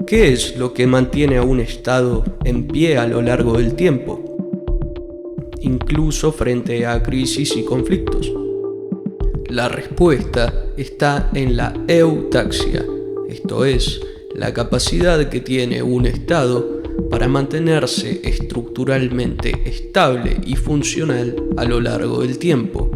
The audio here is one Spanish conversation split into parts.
¿Qué es lo que mantiene a un Estado en pie a lo largo del tiempo, incluso frente a crisis y conflictos? La respuesta está en la eutaxia, esto es, la capacidad que tiene un Estado para mantenerse estructuralmente estable y funcional a lo largo del tiempo.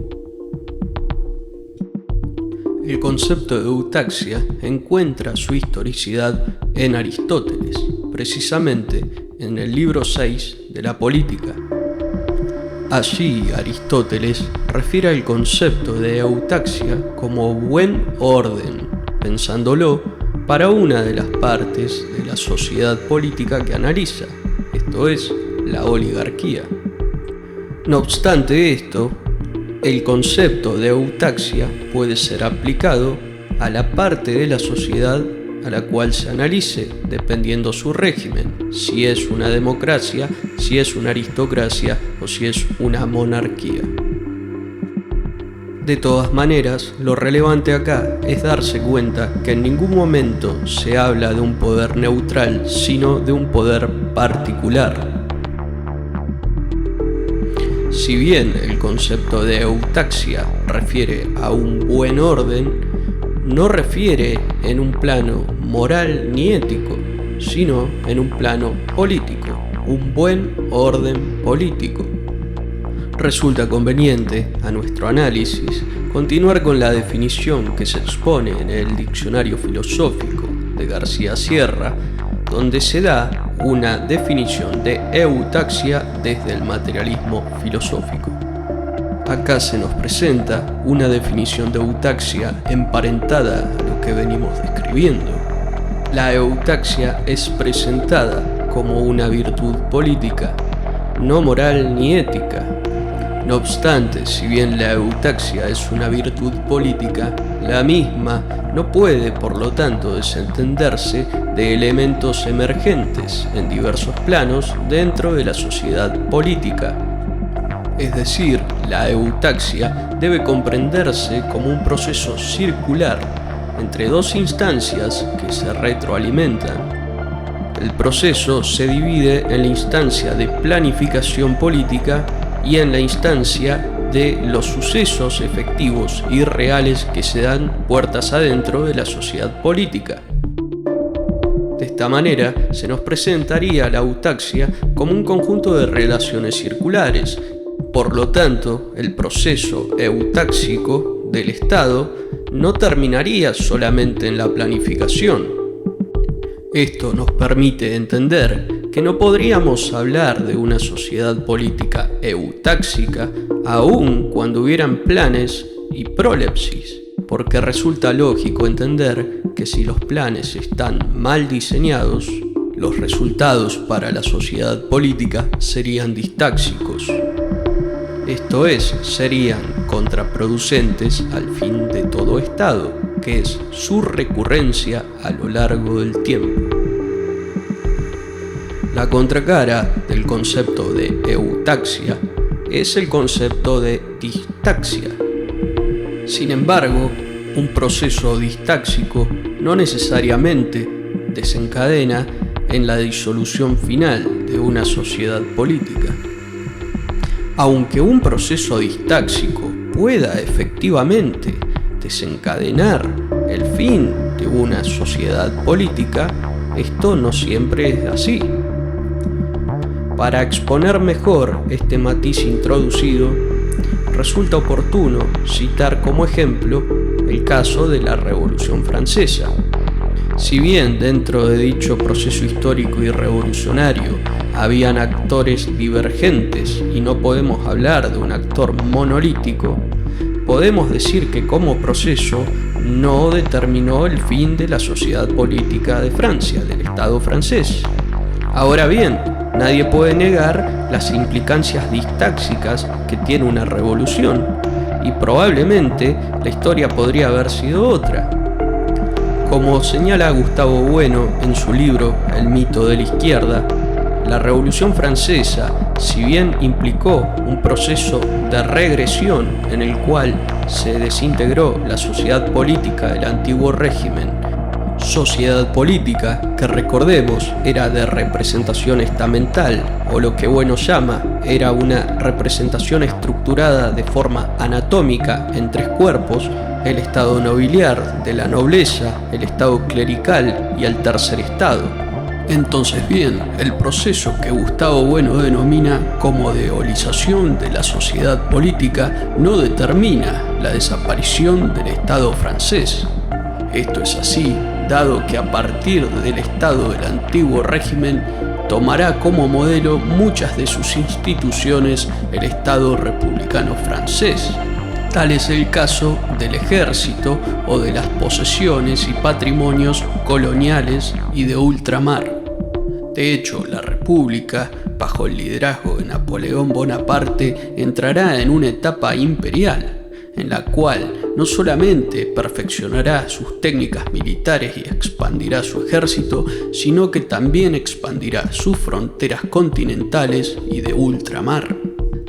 El concepto de eutaxia encuentra su historicidad en Aristóteles, precisamente en el libro 6 de la Política. Allí Aristóteles refiere al concepto de eutaxia como buen orden, pensándolo para una de las partes de la sociedad política que analiza, esto es, la oligarquía. No obstante esto, el concepto de eutaxia puede ser aplicado a la parte de la sociedad a la cual se analice, dependiendo su régimen, si es una democracia, si es una aristocracia o si es una monarquía. De todas maneras, lo relevante acá es darse cuenta que en ningún momento se habla de un poder neutral, sino de un poder particular. Si bien el concepto de eutaxia refiere a un buen orden, no refiere en un plano moral ni ético, sino en un plano político, un buen orden político. Resulta conveniente, a nuestro análisis, continuar con la definición que se expone en el Diccionario Filosófico de García Sierra, donde se da una definición de eutaxia desde el materialismo filosófico. Acá se nos presenta una definición de eutaxia emparentada a lo que venimos describiendo. La eutaxia es presentada como una virtud política, no moral ni ética. No obstante, si bien la eutaxia es una virtud política, la misma no puede, por lo tanto, desentenderse de elementos emergentes en diversos planos dentro de la sociedad política. Es decir, la eutaxia debe comprenderse como un proceso circular entre dos instancias que se retroalimentan. El proceso se divide en la instancia de planificación política y en la instancia de los sucesos efectivos y reales que se dan puertas adentro de la sociedad política. De esta manera, se nos presentaría la eutaxia como un conjunto de relaciones circulares. Por lo tanto, el proceso eutáxico del Estado no terminaría solamente en la planificación. Esto nos permite entender que no podríamos hablar de una sociedad política eutáxica aun cuando hubieran planes y prolepsis, porque resulta lógico entender que si los planes están mal diseñados, los resultados para la sociedad política serían distáxicos. Esto es, serían contraproducentes al fin de todo Estado, que es su recurrencia a lo largo del tiempo. La contracara del concepto de eutaxia es el concepto de distaxia. Sin embargo, un proceso distáxico no necesariamente desencadena en la disolución final de una sociedad política. Aunque un proceso distáxico pueda efectivamente desencadenar el fin de una sociedad política, esto no siempre es así. Para exponer mejor este matiz introducido, resulta oportuno citar como ejemplo el caso de la Revolución Francesa. Si bien dentro de dicho proceso histórico y revolucionario habían actores divergentes y no podemos hablar de un actor monolítico, podemos decir que como proceso no determinó el fin de la sociedad política de Francia, del Estado francés. Ahora bien, nadie puede negar las implicancias distáxicas que tiene una revolución, y probablemente la historia podría haber sido otra. Como señala Gustavo Bueno en su libro El mito de la izquierda, la Revolución Francesa, si bien implicó un proceso de regresión en el cual se desintegró la sociedad política del antiguo régimen sociedad política, que recordemos era de representación estamental, o lo que Bueno llama, era una representación estructurada de forma anatómica en 3 cuerpos: el estado nobiliar, de la nobleza, el estado clerical y el tercer estado. Entonces bien, el proceso que Gustavo Bueno denomina como deolización de la sociedad política no determina la desaparición del Estado francés. Esto es así, dado que a partir del Estado del antiguo régimen tomará como modelo muchas de sus instituciones el Estado republicano francés. Tal es el caso del ejército o de las posesiones y patrimonios coloniales y de ultramar. De hecho, la República, bajo el liderazgo de Napoleón Bonaparte, entrará en una etapa imperial, en la cual no solamente perfeccionará sus técnicas militares y expandirá su ejército, sino que también expandirá sus fronteras continentales y de ultramar.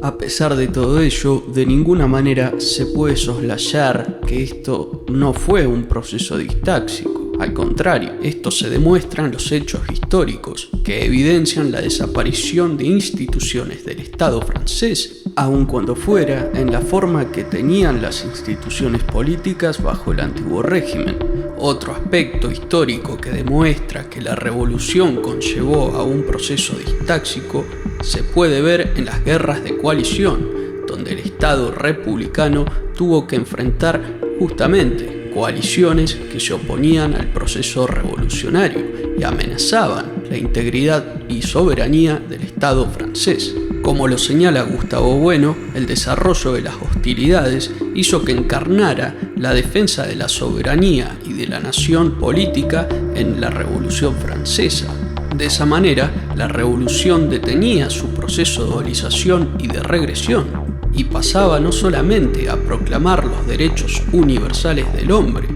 A pesar de todo ello, de ninguna manera se puede soslayar que esto no fue un proceso distáxico. Al contrario, esto se demuestra en los hechos históricos, que evidencian la desaparición de instituciones del Estado francés, aun cuando fuera en la forma que tenían las instituciones políticas bajo el antiguo régimen. Otro aspecto histórico que demuestra que la revolución conllevó a un proceso distáxico se puede ver en las guerras de coalición, donde el Estado republicano tuvo que enfrentar justamente coaliciones que se oponían al proceso revolucionario y amenazaban la integridad y soberanía del Estado francés. Como lo señala Gustavo Bueno, el desarrollo de las hostilidades hizo que encarnara la defensa de la soberanía y de la nación política en la Revolución Francesa. De esa manera, la revolución detenía su proceso de dualización y de regresión, y pasaba no solamente a proclamar los derechos universales del hombre,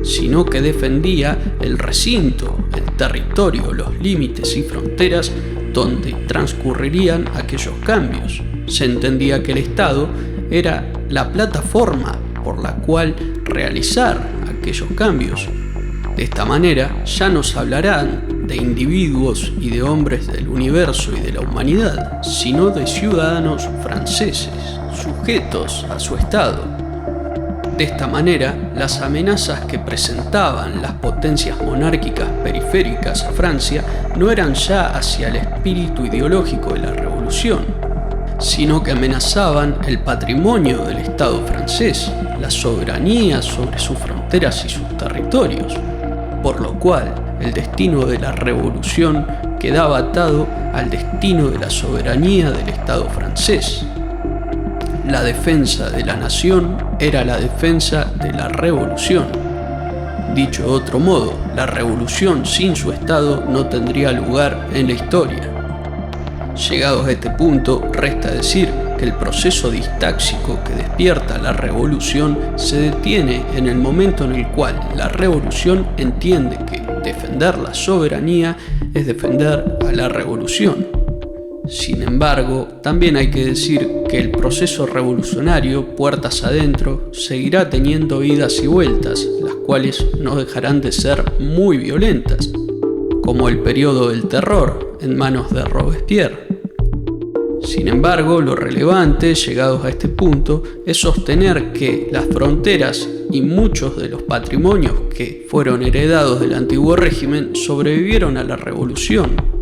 sino que defendía el recinto, el territorio, los límites y fronteras donde transcurrirían aquellos cambios. Se entendía que el Estado era la plataforma por la cual realizar aquellos cambios. De esta manera ya nos hablarán de individuos y de hombres del universo y de la humanidad, sino de ciudadanos franceses, sujetos a su Estado. De esta manera, las amenazas que presentaban las potencias monárquicas periféricas a Francia no eran ya hacia el espíritu ideológico de la revolución, sino que amenazaban el patrimonio del Estado francés, la soberanía sobre sus fronteras y sus territorios, por lo cual el destino de la revolución quedaba atado al destino de la soberanía del Estado francés. La defensa de la nación era la defensa de la revolución. Dicho de otro modo, la revolución sin su Estado no tendría lugar en la historia. Llegados a este punto, resta decir que el proceso distáxico que despierta la revolución se detiene en el momento en el cual la revolución entiende que defender la soberanía es defender a la revolución. Sin embargo, también hay que decir que el proceso revolucionario, puertas adentro, seguirá teniendo idas y vueltas, las cuales no dejarán de ser muy violentas, como el periodo del terror en manos de Robespierre. Sin embargo, lo relevante, llegados a este punto, es sostener que las fronteras y muchos de los patrimonios que fueron heredados del antiguo régimen sobrevivieron a la revolución.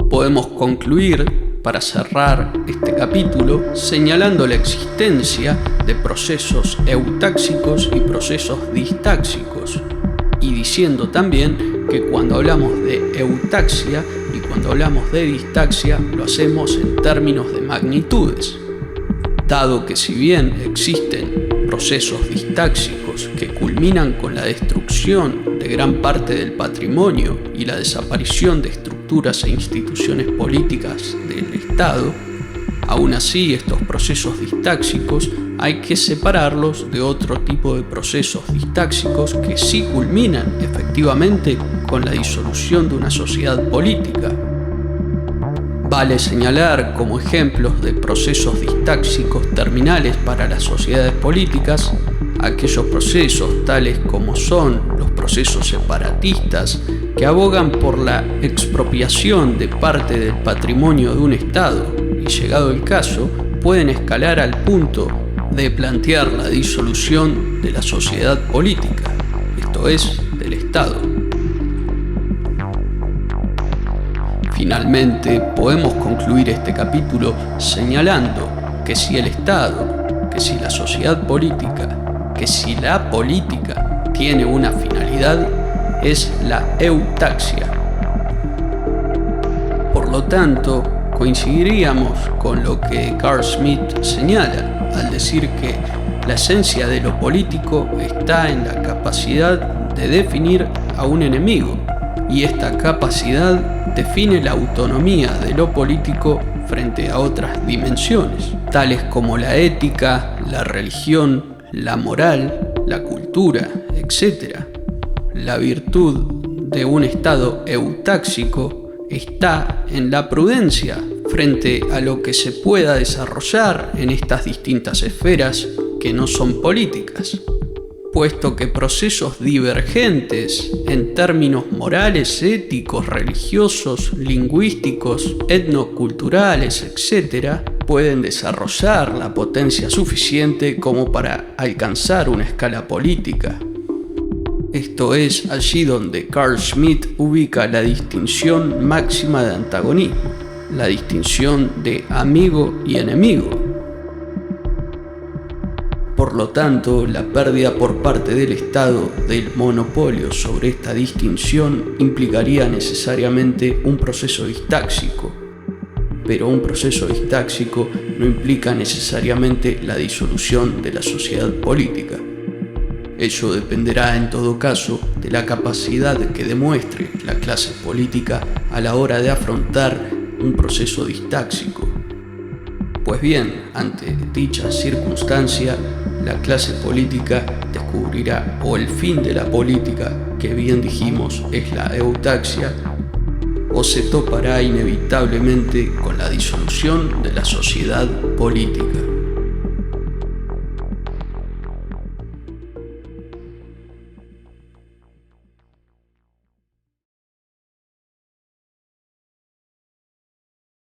Podemos concluir, para cerrar este capítulo, señalando la existencia de procesos eutáxicos y procesos distáxicos, y diciendo también que cuando hablamos de eutaxia y cuando hablamos de distaxia lo hacemos en términos de magnitudes, dado que si bien existen procesos distáxicos que culminan con la destrucción de gran parte del patrimonio y la desaparición de estructuras e instituciones políticas del Estado, aún así estos procesos distáxicos hay que separarlos de otro tipo de procesos distáxicos que sí culminan efectivamente con la disolución de una sociedad política. Vale señalar como ejemplos de procesos distáxicos terminales para las sociedades políticas aquellos procesos tales como son los procesos separatistas que abogan por la expropiación de parte del patrimonio de un Estado y, llegado el caso, pueden escalar al punto de plantear la disolución de la sociedad política, esto es, del Estado. Finalmente, podemos concluir este capítulo señalando que si el Estado, que si la sociedad política, que si la política tiene una finalidad, es la eutaxia. Por lo tanto, coincidiríamos con lo que Carl Schmitt señala al decir que la esencia de lo político está en la capacidad de definir a un enemigo, y esta capacidad define la autonomía de lo político frente a otras dimensiones, tales como la ética, la religión, la moral, la cultura, etc. La virtud de un estado eutáxico está en la prudencia frente a lo que se pueda desarrollar en estas distintas esferas que no son políticas, puesto que procesos divergentes en términos morales, éticos, religiosos, lingüísticos, etnoculturales, etc., pueden desarrollar la potencia suficiente como para alcanzar una escala política. Esto es allí donde Carl Schmitt ubica la distinción máxima de antagonismo, la distinción de amigo y enemigo. Por lo tanto, la pérdida por parte del Estado del monopolio sobre esta distinción implicaría necesariamente un proceso distáxico, pero un proceso distáxico no implica necesariamente la disolución de la sociedad política. Ello dependerá en todo caso de la capacidad que demuestre la clase política a la hora de afrontar un proceso distáxico. Pues bien, ante dicha circunstancia, la clase política descubrirá o el fin de la política, que bien dijimos es la eutaxia, o se topará inevitablemente con la disolución de la sociedad política.